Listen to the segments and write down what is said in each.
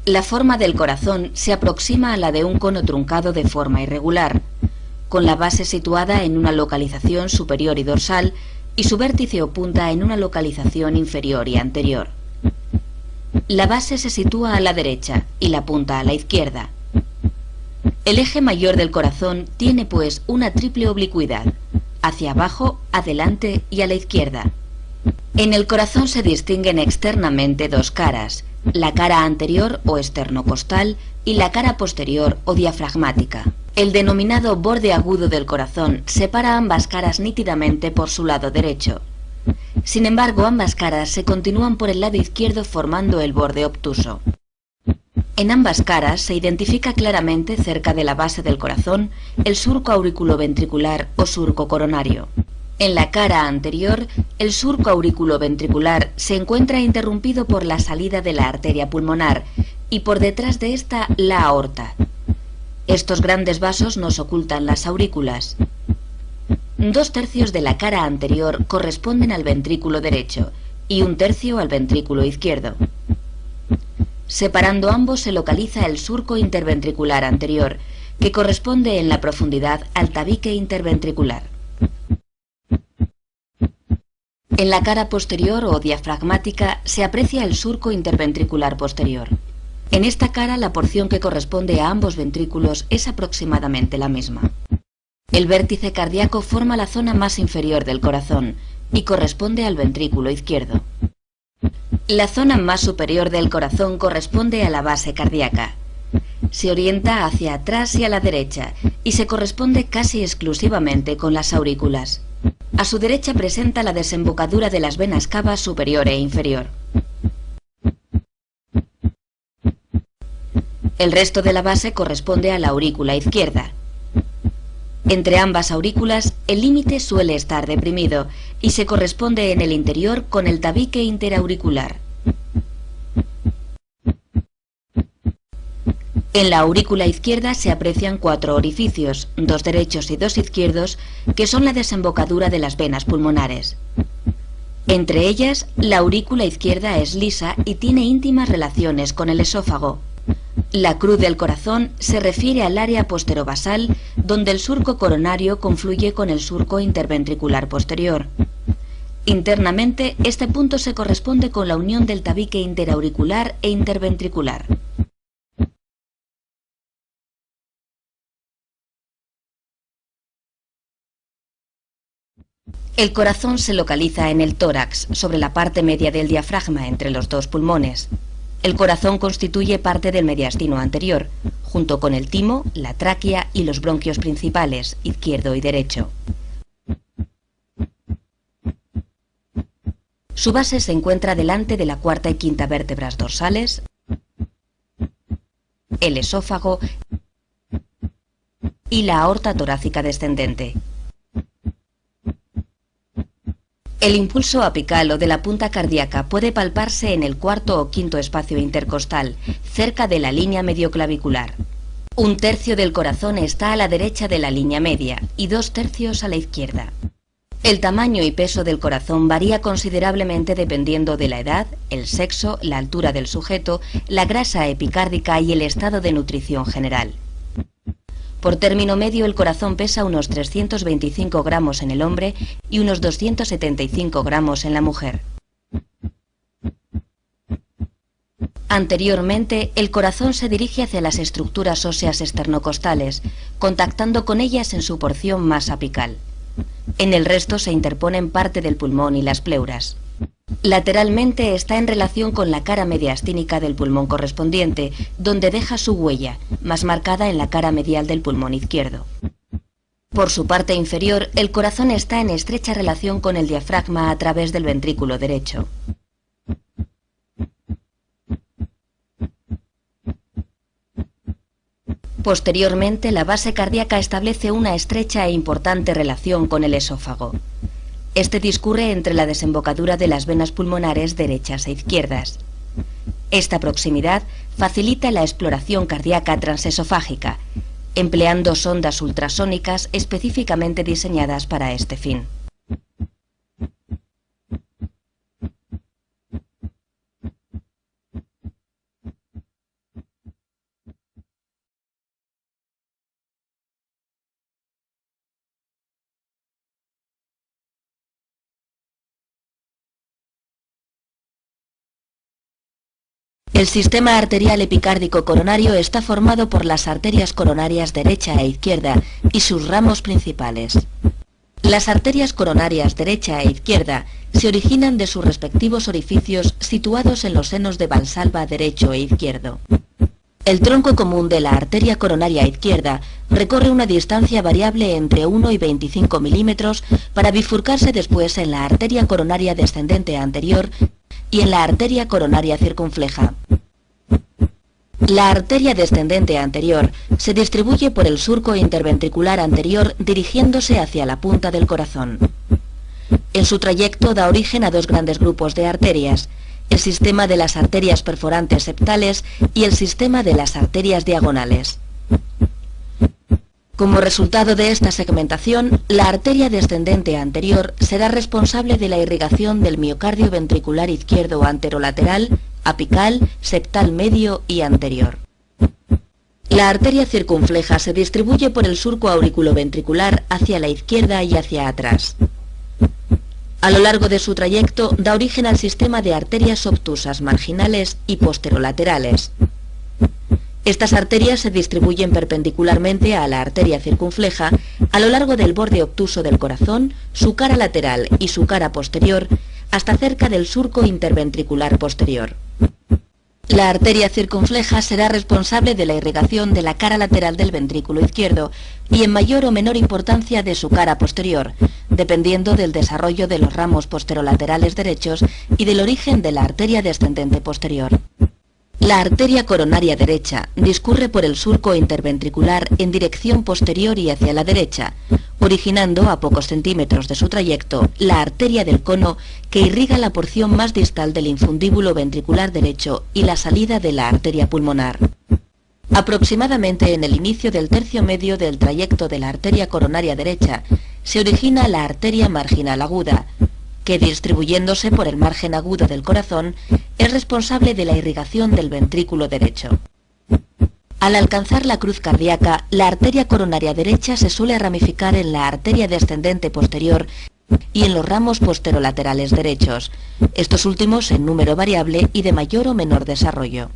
La forma del corazón se aproxima a la de un cono truncado de forma irregular, con la base situada en una localización superior y dorsal y su vértice o punta en una localización inferior y anterior. La base se sitúa a la derecha y la punta a la izquierda. El eje mayor del corazón tiene pues una triple oblicuidad, hacia abajo, adelante y a la izquierda. En el corazón se distinguen externamente dos caras, la cara anterior o esternocostal y la cara posterior o diafragmática. El denominado borde agudo del corazón separa ambas caras nítidamente por su lado derecho. Sin embargo, ambas caras se continúan por el lado izquierdo formando el borde obtuso. En ambas caras se identifica claramente cerca de la base del corazón el surco auriculoventricular o surco coronario. En la cara anterior, el surco auriculoventricular se encuentra interrumpido por la salida de la arteria pulmonar y por detrás de esta la aorta. Estos grandes vasos nos ocultan las aurículas. 2/3 de la cara anterior corresponden al ventrículo derecho y 1/3 al ventrículo izquierdo. Separando ambos se localiza el surco interventricular anterior, que corresponde en la profundidad al tabique interventricular. En la cara posterior o diafragmática se aprecia el surco interventricular posterior. En esta cara la porción que corresponde a ambos ventrículos es aproximadamente la misma. El vértice cardíaco forma la zona más inferior del corazón y corresponde al ventrículo izquierdo. La zona más superior del corazón corresponde a la base cardíaca. Se orienta hacia atrás y a la derecha y se corresponde casi exclusivamente con las aurículas. A su derecha presenta la desembocadura de las venas cava superior e inferior. El resto de la base corresponde a la aurícula izquierda. Entre ambas aurículas, el límite suele estar deprimido y se corresponde en el interior con el tabique interauricular. En la aurícula izquierda se aprecian 4 orificios, 2 derechos y 2 izquierdos, que son la desembocadura de las venas pulmonares. Entre ellas, la aurícula izquierda es lisa y tiene íntimas relaciones con el esófago. La cruz del corazón se refiere al área posterobasal, donde el surco coronario confluye con el surco interventricular posterior. Internamente, este punto se corresponde con la unión del tabique interauricular e interventricular. El corazón se localiza en el tórax, sobre la parte media del diafragma entre los dos pulmones. El corazón constituye parte del mediastino anterior, junto con el timo, la tráquea y los bronquios principales, izquierdo y derecho. Su base se encuentra delante de la cuarta y quinta vértebras dorsales, el esófago y la aorta torácica descendente. El impulso apical o de la punta cardíaca puede palparse en el cuarto o quinto espacio intercostal, cerca de la línea medioclavicular. 1/3 del corazón está a la derecha de la línea media y 2/3 a la izquierda. El tamaño y peso del corazón varía considerablemente dependiendo de la edad, el sexo, la altura del sujeto, la grasa epicárdica y el estado de nutrición general. Por término medio, el corazón pesa unos 325 gramos en el hombre y unos 275 gramos en la mujer. Anteriormente, el corazón se dirige hacia las estructuras óseas esternocostales, contactando con ellas en su porción más apical. En el resto se interponen parte del pulmón y las pleuras. Lateralmente está en relación con la cara mediastínica del pulmón correspondiente, donde deja su huella, más marcada en la cara medial del pulmón izquierdo. Por su parte inferior, el corazón está en estrecha relación con el diafragma a través del ventrículo derecho. Posteriormente, la base cardíaca establece una estrecha e importante relación con el esófago. Este discurre entre la desembocadura de las venas pulmonares derechas e izquierdas. Esta proximidad facilita la exploración cardíaca transesofágica, empleando sondas ultrasónicas específicamente diseñadas para este fin. El sistema arterial epicárdico coronario está formado por las arterias coronarias derecha e izquierda y sus ramos principales. Las arterias coronarias derecha e izquierda se originan de sus respectivos orificios situados en los senos de Valsalva derecho e izquierdo. El tronco común de la arteria coronaria izquierda recorre una distancia variable entre 1 y 25 milímetros para bifurcarse después en la arteria coronaria descendente anterior y en la arteria coronaria circunfleja. La arteria descendente anterior se distribuye por el surco interventricular anterior dirigiéndose hacia la punta del corazón. En su trayecto da origen a dos grandes grupos de arterias, el sistema de las arterias perforantes septales y el sistema de las arterias diagonales. Como resultado de esta segmentación, la arteria descendente anterior será responsable de la irrigación del miocardio ventricular izquierdo anterolateral, apical, septal medio y anterior. La arteria circunfleja se distribuye por el surco auriculoventricular hacia la izquierda y hacia atrás. A lo largo de su trayecto da origen al sistema de arterias obtusas marginales y posterolaterales. Estas arterias se distribuyen perpendicularmente a la arteria circunfleja a lo largo del borde obtuso del corazón, su cara lateral y su cara posterior, hasta cerca del surco interventricular posterior. La arteria circunfleja será responsable de la irrigación de la cara lateral del ventrículo izquierdo y en mayor o menor importancia de su cara posterior, dependiendo del desarrollo de los ramos posterolaterales derechos y del origen de la arteria descendente posterior. La arteria coronaria derecha discurre por el surco interventricular en dirección posterior y hacia la derecha, originando a pocos centímetros de su trayecto la arteria del cono que irriga la porción más distal del infundíbulo ventricular derecho y la salida de la arteria pulmonar. Aproximadamente en el inicio del tercio medio del trayecto de la arteria coronaria derecha se origina la arteria marginal aguda, que distribuyéndose por el margen agudo del corazón es responsable de la irrigación del ventrículo derecho. Al alcanzar la cruz cardíaca, la arteria coronaria derecha se suele ramificar en la arteria descendente posterior y en los ramos posterolaterales derechos, estos últimos en número variable y de mayor o menor desarrollo.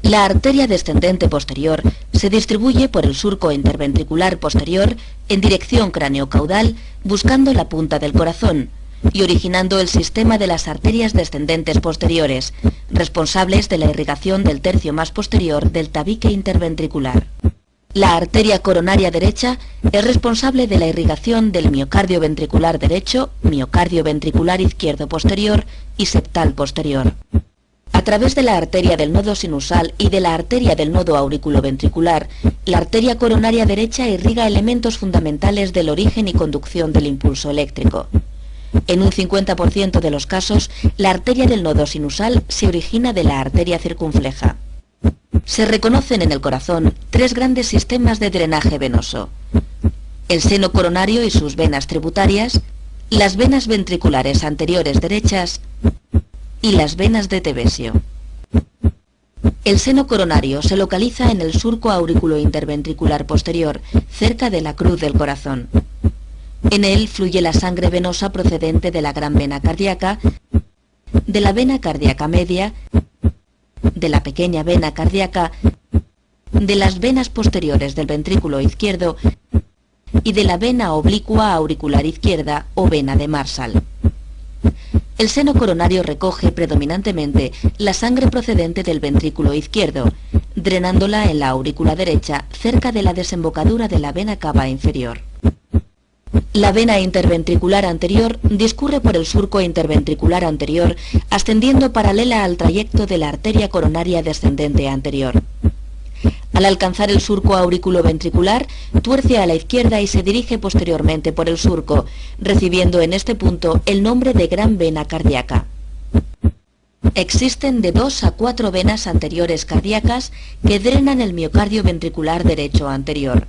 La arteria descendente posterior se distribuye por el surco interventricular posterior en dirección cráneo-caudal buscando la punta del corazón y originando el sistema de las arterias descendentes posteriores, responsables de la irrigación del tercio más posterior del tabique interventricular. La arteria coronaria derecha es responsable de la irrigación del miocardio ventricular derecho, miocardio ventricular izquierdo posterior y septal posterior. A través de la arteria del nodo sinusal y de la arteria del nodo auriculoventricular, la arteria coronaria derecha irriga elementos fundamentales del origen y conducción del impulso eléctrico. En un 50% de los casos, la arteria del nodo sinusal se origina de la arteria circunfleja. Se reconocen en el corazón tres grandes sistemas de drenaje venoso: el seno coronario y sus venas tributarias, las venas ventriculares anteriores derechas y las venas de Tevesio. El seno coronario se localiza en el surco auriculointerventricular posterior, cerca de la cruz del corazón. En él fluye la sangre venosa procedente de la gran vena cardíaca, de la vena cardíaca media, de la pequeña vena cardíaca, de las venas posteriores del ventrículo izquierdo y de la vena oblicua auricular izquierda o vena de Marshall. El seno coronario recoge predominantemente la sangre procedente del ventrículo izquierdo, drenándola en la aurícula derecha cerca de la desembocadura de la vena cava inferior. La vena interventricular anterior discurre por el surco interventricular anterior, ascendiendo paralela al trayecto de la arteria coronaria descendente anterior. Al alcanzar el surco auriculoventricular, tuerce a la izquierda y se dirige posteriormente por el surco, recibiendo en este punto el nombre de gran vena cardíaca. Existen de 2 a 4 venas anteriores cardíacas que drenan el miocardio ventricular derecho anterior.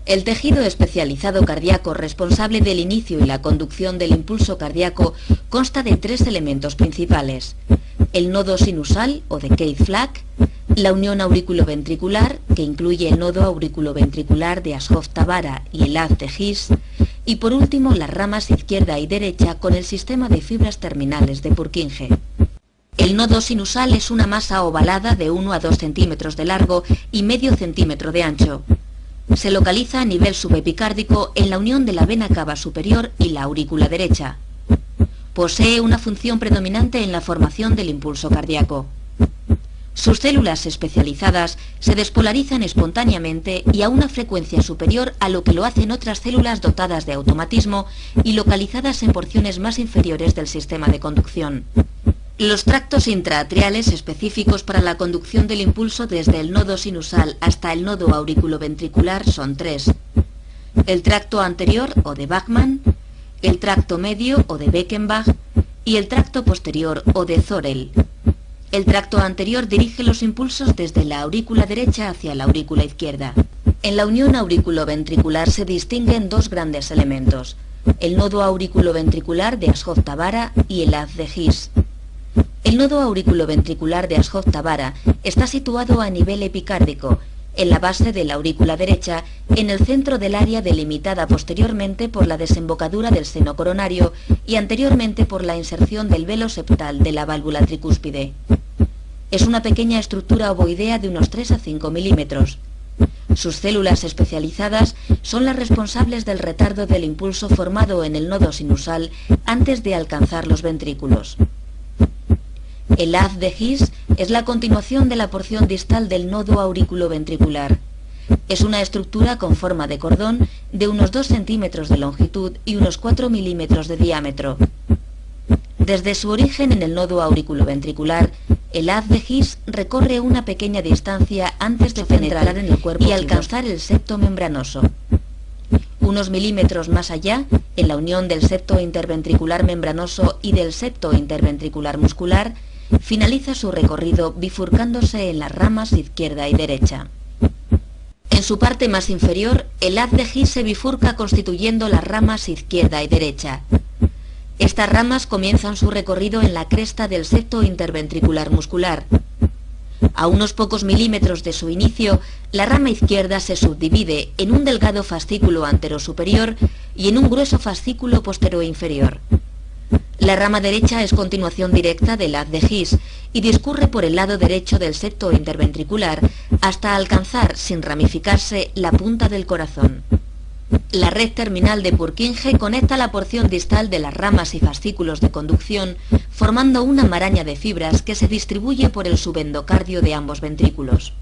El tejido especializado cardíaco responsable del inicio y la conducción del impulso cardíaco consta de 3 elementos principales: el nodo sinusal o de Keith-Flack, la unión auriculoventricular, que incluye el nodo auriculoventricular de Ashhoff-Tavara y el haz de His, y por último las ramas izquierda y derecha con el sistema de fibras terminales de Purkinje. El nodo sinusal es una masa ovalada de 1 a 2 centímetros de largo y medio centímetro de ancho. Se localiza a nivel subepicárdico en la unión de la vena cava superior y la aurícula derecha. Posee una función predominante en la formación del impulso cardíaco. Sus células especializadas se despolarizan espontáneamente y a una frecuencia superior a lo que lo hacen otras células dotadas de automatismo y localizadas en porciones más inferiores del sistema de conducción. Los tractos intraatriales específicos para la conducción del impulso desde el nodo sinusal hasta el nodo auriculoventricular son 3. El tracto anterior o de Bachmann, el tracto medio o de Beckenbach y el tracto posterior o de Thorel. El tracto anterior dirige los impulsos desde la aurícula derecha hacia la aurícula izquierda. En la unión auriculoventricular se distinguen dos grandes elementos, el nodo auriculoventricular de Ashov-Thabara y el haz de His. El nodo auriculoventricular de Ashov-Thabara está situado a nivel epicárdico, en la base de la aurícula derecha, en el centro del área delimitada posteriormente por la desembocadura del seno coronario y anteriormente por la inserción del velo septal de la válvula tricúspide. Es una pequeña estructura ovoidea de unos 3 a 5 milímetros. Sus células especializadas son las responsables del retardo del impulso formado en el nodo sinusal antes de alcanzar los ventrículos. El haz de His es la continuación de la porción distal del nodo auriculoventricular. Es una estructura con forma de cordón de unos 2 centímetros de longitud y unos 4 milímetros de diámetro. Desde su origen en el nodo auriculoventricular, el haz de His recorre una pequeña distancia antes de penetrar en el cuerpo y alcanzar el septo membranoso. Unos milímetros más allá, en la unión del septo interventricular membranoso y del septo interventricular muscular, finaliza su recorrido bifurcándose en las ramas izquierda y derecha. En su parte más inferior, el haz de His se bifurca constituyendo las ramas izquierda y derecha. Estas ramas comienzan su recorrido en la cresta del septo interventricular muscular. A unos pocos milímetros de su inicio, la rama izquierda se subdivide en un delgado fascículo anterosuperior y en un grueso fascículo posteroinferior. La rama derecha es continuación directa del haz de His y discurre por el lado derecho del septo interventricular hasta alcanzar, sin ramificarse, la punta del corazón. La red terminal de Purkinje conecta la porción distal de las ramas y fascículos de conducción, formando una maraña de fibras que se distribuye por el subendocardio de ambos ventrículos.